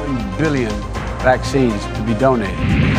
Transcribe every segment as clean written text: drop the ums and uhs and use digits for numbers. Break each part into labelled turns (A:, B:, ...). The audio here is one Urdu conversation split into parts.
A: 1 billion vaccines to be donated.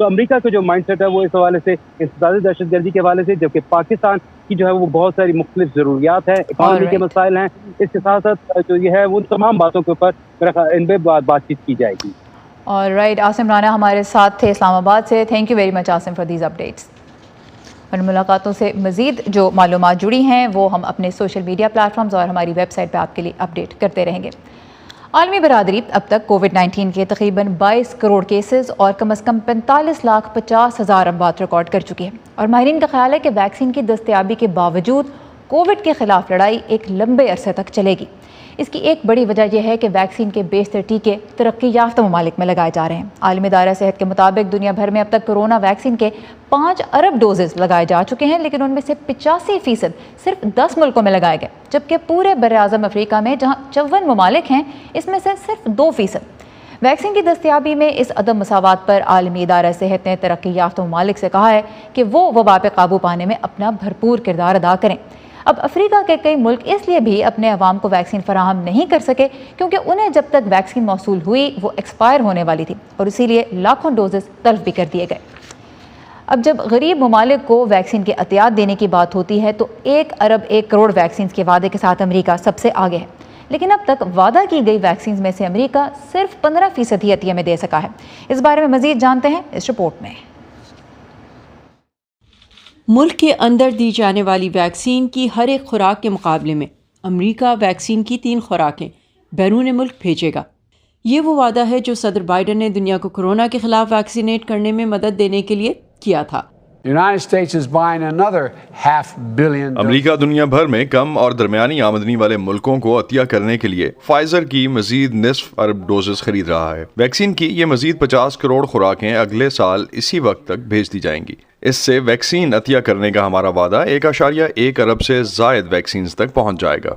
B: تو امریکہ کا جو مائنڈ سیٹ ہے وہ اس حوالے سے انسداد دہشت گردی کے حوالے سے، جبکہ پاکستان کی جو ہے وہ بہت ساری مختلف ضروریات ہیں، اکانومی کے مسائل ہیں، اس کے ساتھ ساتھ جو یہ ہے وہ تمام باتوں کے اوپر میرا خیال ان پہ بات چیت کی جائے گی۔
C: اور رائٹ، عاصم رانا ہمارے ساتھ تھے اسلام آباد سے. Thank you very much Asim for these updates. اور ملاقاتوں سے مزید جو معلومات جڑی ہیں وہ ہم اپنے سوشل میڈیا پلیٹ فارمز اور ہماری ویب سائٹ پہ آپ کے لیے اپڈیٹ کرتے رہیں گے. عالمی برادری اب تک کووڈ-19 کے تقریباً 22 کروڑ کیسز اور کم از کم 45,50,000 اموات ریکارڈ کر چکی ہے، اور ماہرین کا خیال ہے کہ ویکسین کی دستیابی کے باوجود کووڈ کے خلاف لڑائی ایک لمبے عرصے تک چلے گی. اس کی ایک بڑی وجہ یہ ہے کہ ویکسین کے بیشتر ٹیکے ترقی یافتہ ممالک میں لگائے جا رہے ہیں. عالمی ادارہ صحت کے مطابق دنیا بھر میں اب تک کورونا ویکسین کے 5 ارب ڈوزز لگائے جا چکے ہیں، لیکن ان میں سے 85% صرف 10 ملکوں میں لگائے گئے، جبکہ پورے براعظم افریقہ میں جہاں 54 ممالک ہیں اس میں سے صرف 2%. ویکسین کی دستیابی میں اس عدم مساوات پر عالمی ادارہ صحت نے ترقی یافتہ ممالک سے کہا ہے کہ وہ وبا پہ قابو پانے میں اپنا بھرپور کردار ادا کریں. اب افریقہ کے کئی ملک اس لیے بھی اپنے عوام کو ویکسین فراہم نہیں کر سکے کیونکہ انہیں جب تک ویکسین موصول ہوئی وہ ایکسپائر ہونے والی تھی، اور اسی لیے لاکھوں ڈوزز تلف بھی کر دیے گئے. اب جب غریب ممالک کو ویکسین کے عطیات دینے کی بات ہوتی ہے تو 1 ارب 1 کروڑ ویکسینز کے وعدے کے ساتھ امریکہ سب سے آگے ہے، لیکن اب تک وعدہ کی گئی ویکسینز میں سے امریکہ صرف 15% ہی عطیہ میں دے سکا ہے. اس بارے میں مزید جانتے ہیں اس رپورٹ میں.
D: ملک کے اندر دی جانے والی ویکسین کی ہر ایک خوراک کے مقابلے میں امریکہ ویکسین کی 3 خوراکیں بیرون ملک بھیجے گا. یہ وہ وعدہ ہے جو صدر بائیڈن نے دنیا کو کورونا کے خلاف ویکسینیٹ کرنے میں مدد دینے کے لیے کیا تھا.
E: امریکہ دنیا بھر میں کم اور درمیانی آمدنی والے ملکوں کو عطیہ کرنے کے لیے فائزر کی مزید نصف ارب ڈوزز خرید رہا ہے. ویکسین کی یہ مزید 50 کروڑ خوراکیں اگلے سال اسی وقت تک بھیج دی جائیں گی. اس سے ویکسین عطیہ کرنے کا ہمارا وعدہ 1.1 ارب سے زائد ویکسینز تک پہنچ جائے گا.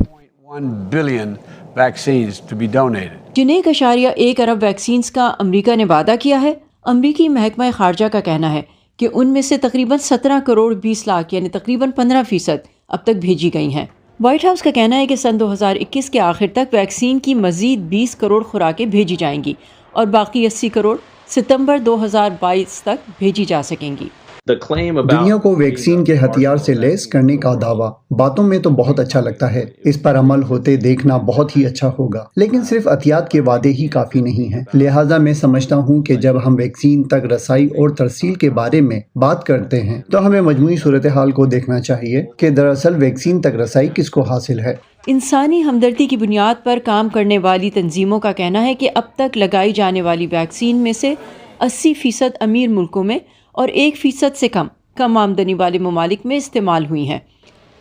A: 1 billion vaccines to be donated.
D: جن 1.1 ارب ویکسینز کا امریکہ نے وعدہ کیا ہے، امریکی محکمہ خارجہ کا کہنا ہے کہ ان میں سے تقریباً 17 کروڑ 20 لاکھ یعنی تقریباً 15% اب تک بھیجی گئی ہیں. وائٹ ہاؤس کا کہنا ہے کہ سن 2021 کے آخر تک ویکسین کی مزید 20 کروڑ خوراکیں بھیجی جائیں گی اور باقی 80 کروڑ ستمبر 2022 تک بھیجی جا سکیں گی.
F: دنیا کو ویکسین کے ہتھیار سے لیس کرنے کا دعویٰ باتوں میں تو بہت اچھا لگتا ہے، اس پر عمل ہوتے دیکھنا بہت ہی اچھا ہوگا، لیکن صرف عطیات کے وعدے ہی کافی نہیں ہیں. لہٰذا میں سمجھتا ہوں کہ جب ہم ویکسین تک رسائی اور ترسیل کے بارے میں بات کرتے ہیں تو ہمیں مجموعی صورتحال کو دیکھنا چاہیے کہ دراصل ویکسین تک رسائی کس کو حاصل ہے.
D: انسانی ہمدردی کی بنیاد پر کام کرنے والی تنظیموں کا کہنا ہے کہ اب تک لگائی جانے والی ویکسین میں سے 80% امیر ملکوں میں اور 1% سے کم آمدنی والے ممالک میں استعمال ہوئی ہیں.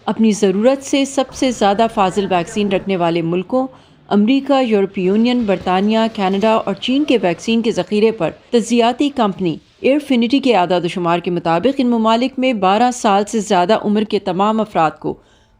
D: اپنی ضرورت سے سب سے زیادہ فاضل ویکسین رکھنے والے ملکوں امریکہ، یورپی یونین، برطانیہ، کینیڈا اور چین کے ویکسین کے ذخیرے پر تجزیاتی کمپنی ایئرفینٹی کے اعداد و شمار کے مطابق ان ممالک میں 12 سال سے زیادہ عمر کے تمام افراد کو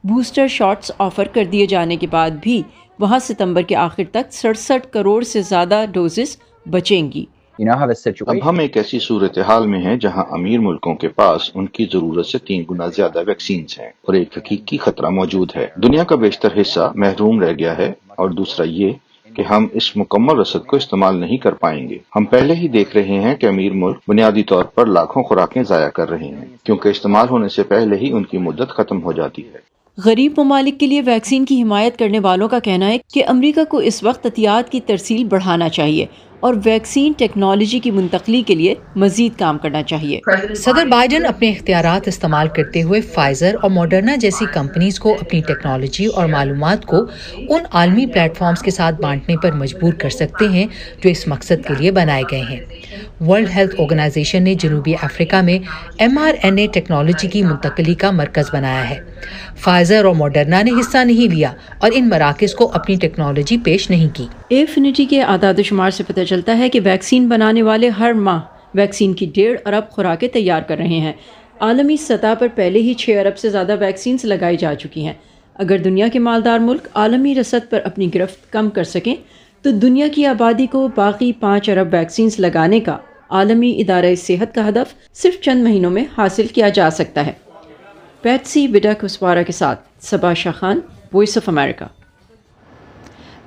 D: بوسٹر شاٹس آفر کر دیے جانے کے بعد بھی وہاں ستمبر کے آخر تک 67 کروڑ سے زیادہ ڈوزز بچیں گی.
G: اب ہم ایک ایسی صورتحال میں ہیں جہاں امیر ملکوں کے پاس ان کی ضرورت سے 3 گنا زیادہ ویکسینز ہیں اور ایک حقیقی خطرہ موجود ہے. دنیا کا بیشتر حصہ محروم رہ گیا ہے، اور دوسرا یہ کہ ہم اس مکمل رسد کو استعمال نہیں کر پائیں گے. ہم پہلے ہی دیکھ رہے ہیں کہ امیر ملک بنیادی طور پر لاکھوں خوراکیں ضائع کر رہے ہیں کیونکہ استعمال ہونے سے پہلے ہی ان کی مدت ختم ہو جاتی ہے.
D: غریب ممالک کے لیے ویکسین کی حمایت کرنے والوں کا کہنا ہے کہ امریکہ کو اس وقت عطیات کی ترسیل بڑھانا چاہیے اور ویکسین ٹیکنالوجی کی منتقلی کے لیے مزید کام کرنا چاہیے.
H: صدر بائیڈن اپنے اختیارات استعمال کرتے ہوئے فائزر اور ماڈرنا جیسی کمپنیز کو اپنی ٹیکنالوجی اور معلومات کو ان عالمی پلیٹ فارمز کے ساتھ بانٹنے پر مجبور کر سکتے ہیں جو اس مقصد کے لیے بنائے گئے ہیں. ورلڈ ہیلتھ آرگنائزیشن نے جنوبی افریقہ میں mRNA ٹیکنالوجی کی منتقلی کا مرکز بنایا ہے. فائزر اور ماڈرنا نے حصہ نہیں لیا اور ان مراکز کو اپنی ٹیکنالوجی پیش نہیں کی.
D: ایفینٹی کے اعداد و شمار سے پتہ چلتا ہے کہ ویکسین بنانے والے ہر ماہ ویکسین کی 1.5 ارب خوراکیں تیار کر رہے ہیں. عالمی سطح پر پہلے ہی 6 ارب سے زیادہ ویکسینز لگائی جا چکی ہیں. اگر دنیا کے مالدار ملک عالمی رسد پر اپنی گرفت کم کر سکیں تو دنیا کی آبادی کو باقی 5 ارب ویکسینز لگانے کا عالمی ادارہ صحت کا ہدف صرف چند مہینوں میں حاصل کیا جا سکتا ہے. پیٹسی وڈا کسوارا کے ساتھ Saba Shah Khan, Voice of America.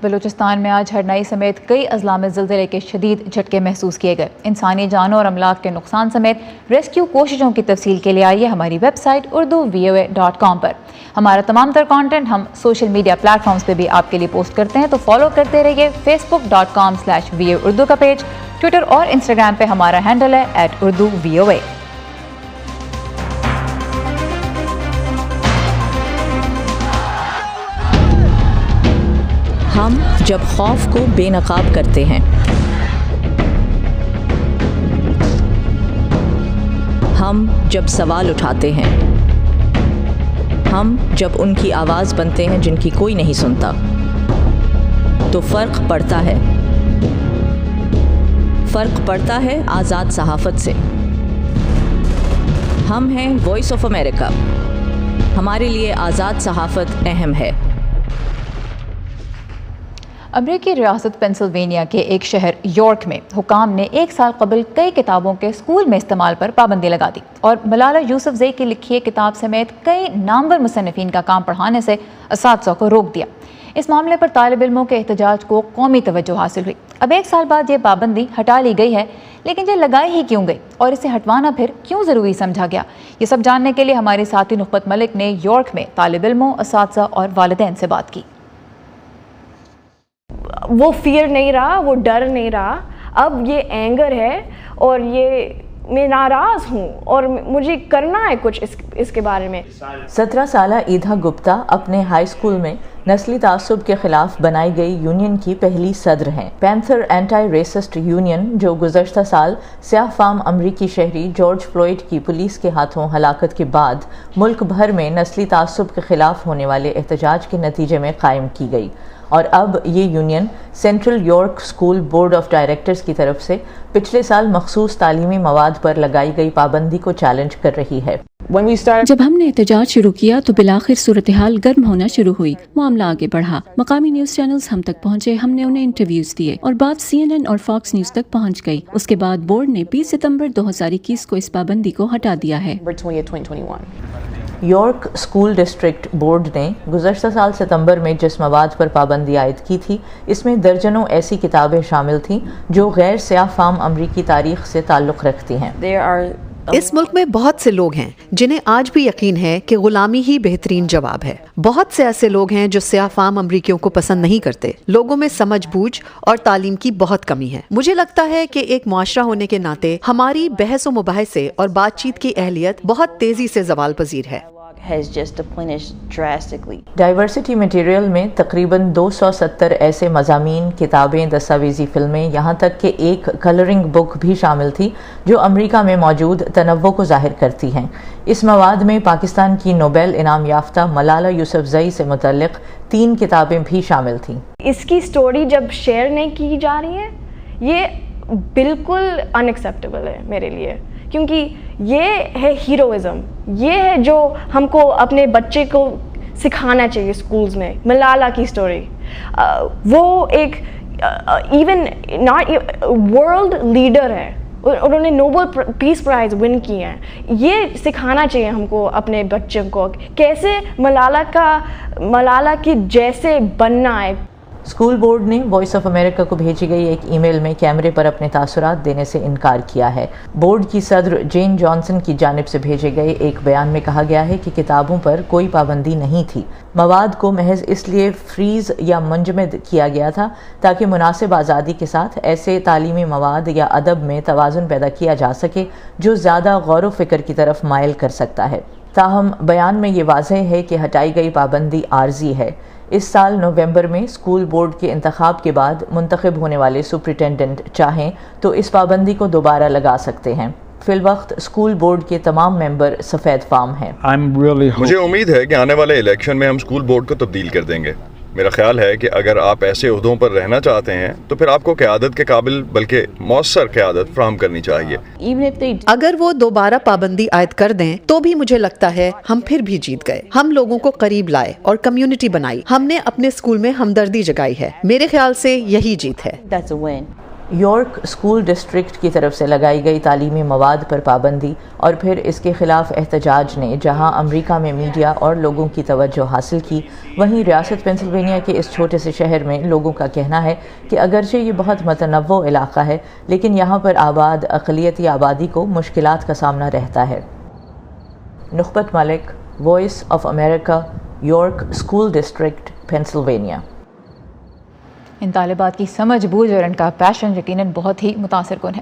C: Balochistan میں آج ہرنائی سمیت کئی اضلاع میں زلزلے کے شدید جھٹکے محسوس کیے گئے. انسانی جانوں اور املاک کے نقصان سمیت ریسکیو کوششوں کی تفصیل کے لیے آئیے ہماری ویب سائٹ urduvoa.com پر. ہمارا تمام تر کانٹینٹ ہم سوشل میڈیا پلیٹ فارمز پہ بھی آپ کے لیے پوسٹ کرتے ہیں, تو فالو کرتے رہیے. facebook.com/VOA اردو کا پیج, ٹویٹر اور انسٹاگرام پہ ہمارا ہینڈل ہے @urduvoa.
I: ہم جب خوف کو بے نقاب کرتے ہیں, ہم جب سوال اٹھاتے ہیں, ہم جب ان کی آواز بنتے ہیں جن کی کوئی نہیں سنتا, تو فرق پڑتا ہے. فرق پڑتا ہے آزاد صحافت سے. ہم ہیں وائس آف امریکہ. ہمارے لیے آزاد صحافت اہم ہے.
C: امریکی ریاست پینسلوینیا کے ایک شہر یارک میں حکام نے 1 سال قبل کئی کتابوں کے اسکول میں استعمال پر پابندی لگا دی اور ملالہ یوسفزئی کی لکھی کتاب سمیت کئی نامور مصنفین کا کام پڑھانے سے اساتذہ کو روک دیا. اس معاملے پر طالب علموں کے احتجاج کو قومی توجہ حاصل ہوئی. اب 1 سال بعد یہ پابندی ہٹا لی گئی ہے, لیکن یہ لگائی ہی کیوں گئی اور اسے ہٹوانا پھر کیوں ضروری سمجھا گیا؟ یہ سب جاننے کے لیے ہمارے ساتھی نخبت ملک نے یارک میں طالب علموں, اساتذہ اور والدین سے بات کی.
J: وہ فیئر نہیں رہا, وہ ڈر نہیں رہا, اب یہ اینگر ہے اور یہ میں ناراض ہوں اور مجھے کرنا ہے کچھ اس کے بارے میں.
I: 17 سالہ ایدھا گپتا اپنے ہائی اسکول میں نسلی تعصب کے خلاف بنائی گئی یونین کی پہلی صدر ہیں. پینتھر اینٹی ریسسٹ یونین, جو گزشتہ سال سیاہ فام امریکی شہری جارج فلوئڈ کی پولیس کے ہاتھوں ہلاکت کے بعد ملک بھر میں نسلی تعصب کے خلاف ہونے والے احتجاج کے نتیجے میں قائم کی گئی, اور اب یہ union central York school board of directors کی طرف سے پچھلے سال مخصوص تعلیمی مواد پر لگائی گئی پابندی کو چیلنج کر رہی ہے.
K: جب ہم نے احتجاج شروع کیا تو بالآخر صورتحال گرم ہونا شروع ہوئی. معاملہ آگے بڑھا, مقامی نیوز چینلز ہم تک پہنچے, ہم نے انہیں انٹرویوز دیے اور بات CNN اور فاکس نیوز تک پہنچ گئی. اس کے بعد بورڈ نے 20 ستمبر 2021 کو اس پابندی کو ہٹا دیا ہے.
I: یارک اسکول ڈسٹرکٹ بورڈ نے گزشتہ سال ستمبر میں جس مواد پر پابندی عائد کی تھی, اس میں درجنوں ایسی کتابیں شامل تھیں جو غیر سیاہ فام امریکی تاریخ سے تعلق رکھتی ہیں.
L: اس ملک میں بہت سے لوگ ہیں جنہیں آج بھی یقین ہے کہ غلامی ہی بہترین جواب ہے. بہت سے ایسے لوگ ہیں جو سیاہ فام امریکیوں کو پسند نہیں کرتے. لوگوں میں سمجھ بوجھ اور تعلیم کی بہت کمی ہے. مجھے لگتا ہے کہ ایک معاشرہ ہونے کے ناطے ہماری بحث و مباحثے اور بات چیت کی اہلیت بہت تیزی سے زوال پذیر ہے.
I: ڈائیورسٹی میٹیریل میں تقریباً 270 ایسے مضامین, کتابیں, دستاویزی فلمیں, یہاں تک کہ ایک کلرنگ بک بھی شامل تھی جو امریکہ میں موجود تنوع کو ظاہر کرتی ہیں. اس مواد میں پاکستان کی نوبیل انعام یافتہ ملالہ یوسفزئی سے متعلق 3 کتابیں بھی شامل تھیں.
J: اس کی سٹوری جب شیئر نہیں کی جا رہی ہے, یہ بالکل ان ایکسیپٹیبل ہے میرے لیے, کیونکہ یہ ہے ہیروازم, یہ ہے جو ہم کو اپنے بچے کو سکھانا چاہیے اسکولز میں. ملالہ کی سٹوری, وہ ایک ایون ناٹ ورلڈ لیڈر ہے, انہوں نے نوبل پیس پرائز ون کی ہیں. یہ سکھانا چاہیے ہم کو اپنے بچوں کو کیسے ملالہ کی جیسے بننا ہے.
I: اسکول بورڈ نے وائس آف امریکہ کو بھیجی گئی ایک ای میل میں کیمرے پر اپنے تاثرات دینے سے انکار کیا ہے. بورڈ کی صدر جین جانسن کی جانب سے بھیجے گئے ایک بیان میں کہا گیا ہے کہ کتابوں پر کوئی پابندی نہیں تھی. مواد کو محض اس لیے فریز یا منجمد کیا گیا تھا تاکہ مناسب آزادی کے ساتھ ایسے تعلیمی مواد یا ادب میں توازن پیدا کیا جا سکے جو زیادہ غور و فکر کی طرف مائل کر سکتا ہے. تاہم بیان میں یہ واضح ہے کہ ہٹائی گئی پابندی عارضی ہے. اس سال نومبر میں اسکول بورڈ کے انتخاب کے بعد منتخب ہونے والے سپرنٹینڈنٹ چاہیں تو اس پابندی کو دوبارہ لگا سکتے ہیں. فی الوقت اسکول بورڈ کے تمام ممبر سفید فام ہیں.
E: مجھے امید ہے کہ آنے والے الیکشن میں ہم اسکول بورڈ کو تبدیل کر دیں گے. میرا خیال ہے کہ اگر آپ ایسے عہدوں پر رہنا چاہتے ہیں تو پھر آپ کو قیادت کے قابل بلکہ مؤثر قیادت فراہم کرنی چاہیے.
L: اگر وہ دوبارہ پابندی عائد کر دیں تو بھی مجھے لگتا ہے ہم پھر بھی جیت گئے. ہم لوگوں کو قریب لائے اور کمیونٹی بنائی. ہم نے اپنے اسکول میں ہمدردی جگائی ہے. میرے خیال سے یہی جیت ہے.
I: یارک اسکول ڈسٹرکٹ کی طرف سے لگائی گئی تعلیمی مواد پر پابندی اور پھر اس کے خلاف احتجاج نے جہاں امریکہ میں میڈیا اور لوگوں کی توجہ حاصل کی، وہیں ریاست پینسلوینیا کے اس چھوٹے سے شہر میں لوگوں کا کہنا ہے کہ اگرچہ یہ بہت متنوع علاقہ ہے لیکن یہاں پر آباد اقلیتی آبادی کو مشکلات کا سامنا رہتا ہے۔ Nukhbat Malik, Voice of America, York school district, Pennsylvania.
C: ان طالبات کی سمجھ بوجھ اور ان کا پیشن یقیناً بہت ہی متاثر کن ہے۔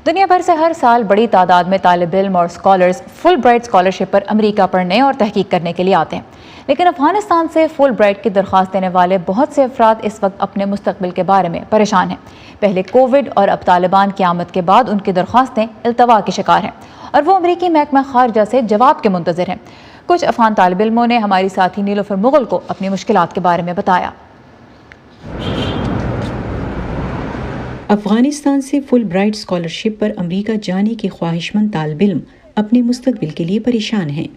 C: دنیا بھر سے ہر سال بڑی تعداد میں طالب علم اور اسکالرز فل برائٹ اسکالرشپ پر امریکہ پڑھنے اور تحقیق کرنے کے لیے آتے ہیں، لیکن افغانستان سے فل برائٹ کی درخواست دینے والے بہت سے افراد اس وقت اپنے مستقبل کے بارے میں پریشان ہیں۔ پہلے کووڈ اور اب طالبان کی آمد کے بعد ان کی درخواستیں التوا کی شکار ہیں اور وہ امریکی محکمہ خارجہ سے جواب کے منتظر ہیں۔ کچھ افغان طالب علموں نے ہماری ساتھی نیلوفر مغل کو اپنی مشکلات کے بارے میں بتایا۔
M: افغانستان سے فل برائٹ اسکالرشپ پر امریکہ جانے کے خواہش مند طالب علم اپنے مستقبل کے لیے پریشان ہیں۔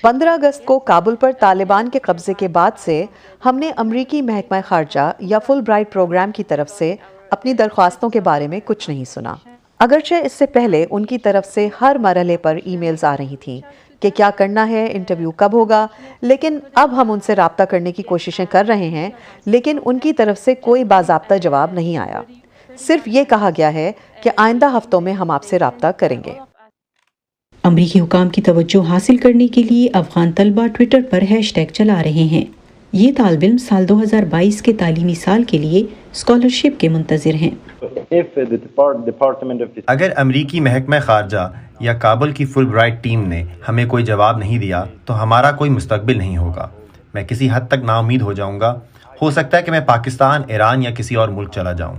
L: 15 اگست کو کابل پر طالبان کے قبضے کے بعد سے ہم نے امریکی محکمہ خارجہ یا فل برائٹ پروگرام کی طرف سے اپنی درخواستوں کے بارے میں کچھ نہیں سنا، اگرچہ اس سے پہلے ان کی طرف سے ہر مرحلے پر ای میلز آ رہی تھیں کہ کیا کرنا ہے، انٹرویو کب ہوگا، لیکن اب ہم ان سے رابطہ کرنے کی کوششیں کر رہے ہیں لیکن ان کی طرف سے کوئی باضابطہ جواب نہیں آیا۔ صرف یہ کہا گیا ہے کہ آئندہ ہفتوں میں ہم آپ سے رابطہ کریں گے۔
M: امریکی حکام کی توجہ حاصل کرنے کے لیے افغان طلبہ ٹویٹر پر ہیش ٹیگ چلا رہے ہیں۔ یہ طالب علم سال 2022 کے تعلیمی سال کے لیے اسکالرشپ کے منتظر ہیں۔
N: اگر امریکی محکمہ خارجہ یا کابل کی فل برائٹ ٹیم نے ہمیں کوئی جواب نہیں دیا تو ہمارا کوئی مستقبل نہیں ہوگا۔ میں کسی حد تک نا امید ہو جاؤں گا، ہو سکتا ہے کہ میں پاکستان، ایران یا کسی اور ملک چلا جاؤں،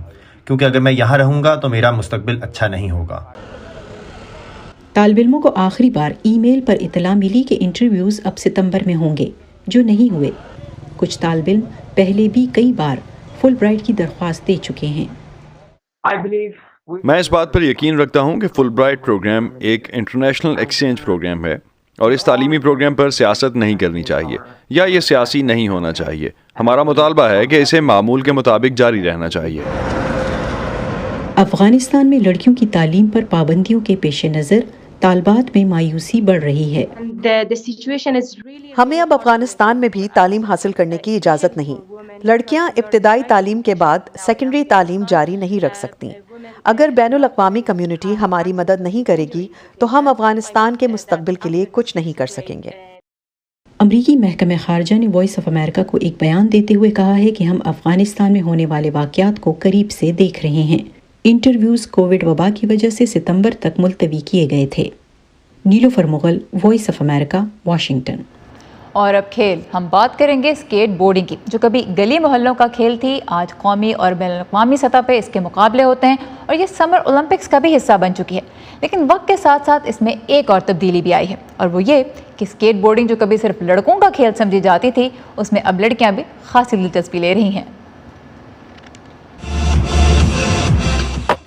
N: کیونکہ اگر میں یہاں رہوں گا تو میرا مستقبل اچھا نہیں ہوگا۔
M: طالب علموں کو آخری بار ای میل پر اطلاع ملی کہ انٹرویوز اب ستمبر میں ہوں گے، جو نہیں ہوئے۔ کچھ طالب علم پہلے بھی کئی بار فل برائٹ کی درخواست دے چکے ہیں۔
E: میں اس بات پر یقین رکھتا ہوں کہ فل برائٹ پروگرام ایک انٹرنیشنل ایکسچینج پروگرام ہے اور اس تعلیمی پروگرام پر سیاست نہیں کرنی چاہیے یا یہ سیاسی نہیں ہونا چاہیے۔ ہمارا مطالبہ ہے کہ اسے معمول کے مطابق جاری رہنا چاہیے۔
M: افغانستان میں لڑکیوں کی تعلیم پر پابندیوں کے پیش نظر طالبات میں مایوسی بڑھ رہی ہے۔
L: ہمیں اب افغانستان میں بھی تعلیم حاصل کرنے کی اجازت نہیں۔ لڑکیاں ابتدائی تعلیم کے بعد سیکنڈری تعلیم جاری نہیں رکھ سکتی۔ اگر بین الاقوامی کمیونٹی ہماری مدد نہیں کرے گی تو ہم افغانستان کے مستقبل کے لیے کچھ نہیں کر سکیں گے۔
M: امریکی محکمہ خارجہ نے وائس آف امریکہ کو ایک بیان دیتے ہوئے کہا ہے کہ ہم افغانستان میں ہونے والے واقعات کو قریب سے دیکھ رہے ہیں۔ انٹرویوز کووڈ وبا کی وجہ سے ستمبر تک ملتوی کیے گئے تھے۔ Nilofar Mughal, Voice of America, Washington.
C: اور اب کھیل، ہم بات کریں گے اسکیٹ بورڈنگ کی، جو کبھی گلی محلوں کا کھیل تھی، آج قومی اور بین الاقوامی سطح پہ اس کے مقابلے ہوتے ہیں اور یہ سمر اولمپکس کا بھی حصہ بن چکی ہے۔ لیکن وقت کے ساتھ ساتھ اس میں ایک اور تبدیلی بھی آئی ہے، اور وہ یہ کہ اسکیٹ بورڈنگ جو کبھی صرف لڑکوں کا کھیل سمجھی جاتی تھی، اس میں اب لڑکیاں بھی خاصی دلچسپی لے رہی ہیں۔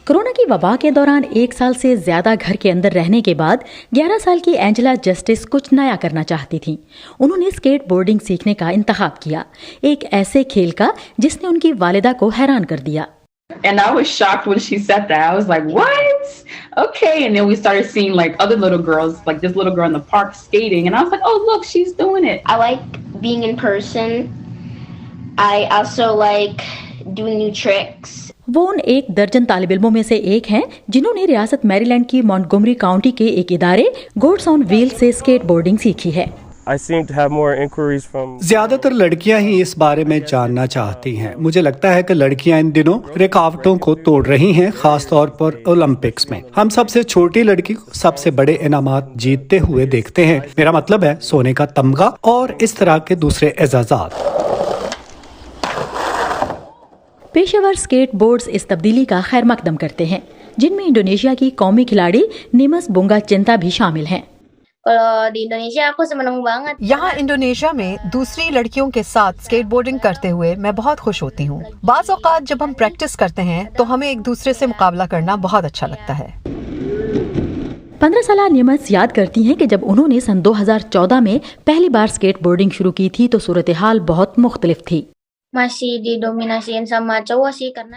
O: کورونا کی وبا کے دوران 1 سال سے زیادہ گھر کے اندر رہنے کے بعد 11 سال کی اینجلا جسٹس کچھ نیا کرنا چاہتی تھیں۔ انہوں نے اسکیٹ بورڈنگ سیکھنے کا انتخاب کیا، ایک ایسے کھیل کا جس نے ان کی والدہ کو حیران کر دیا۔
P: And I was shocked when she said that. I was like, what? Okay. And then we started seeing like other little girls, like this little girl in the park skating. And I was like, oh, look, she's doing it.
Q: I like being in person. I also like doing new tricks.
O: وہ ان 1 درجن طالب علموں میں سے ایک ہیں جنہوں نے ریاست میری لینڈ کی مونٹگومری کاؤنٹی کے ایک ادارے گوڈس آن ویلز سے اسکیٹ بورڈنگ سیکھی ہے۔
R: زیادہ تر لڑکیاں ہی اس بارے میں جاننا چاہتی ہیں۔ مجھے لگتا ہے کہ لڑکیاں ان دنوں رکاوٹوں کو توڑ رہی ہیں، خاص طور پر اولمپکس میں۔ ہم سب سے چھوٹی لڑکی کو سب سے بڑے انعامات جیتتے ہوئے دیکھتے ہیں، میرا مطلب ہے سونے کا تمغہ اور اس طرح کے دوسرے اعزازات۔
O: پیشہ ور اسکیٹ بورڈز اس تبدیلی کا خیر مقدم کرتے ہیں، جن میں انڈونیشیا کی قومی کھلاڑی نیمس بونگا چنتا بھی شامل ہیں۔
L: یہاں انڈونیشیا میں دوسری لڑکیوں کے ساتھ اسکیٹ بورڈنگ کرتے ہوئے میں بہت خوش ہوتی ہوں۔ بعض اوقات جب ہم پریکٹس کرتے ہیں تو ہمیں ایک دوسرے سے مقابلہ کرنا بہت اچھا لگتا ہے۔
O: 15 سالہ نیمس یاد کرتی ہیں کہ جب انہوں نے سن 2014 میں پہلی بار اسکیٹ بورڈنگ شروع کی تھی تو صورتحال بہت مختلف تھی۔
Q: masih didominasiin sama cowok sih karena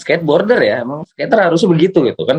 S: skateboarder ya, emang skater harus begitu gitu kan.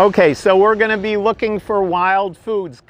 T: Okay, so we're going to be looking for wild foods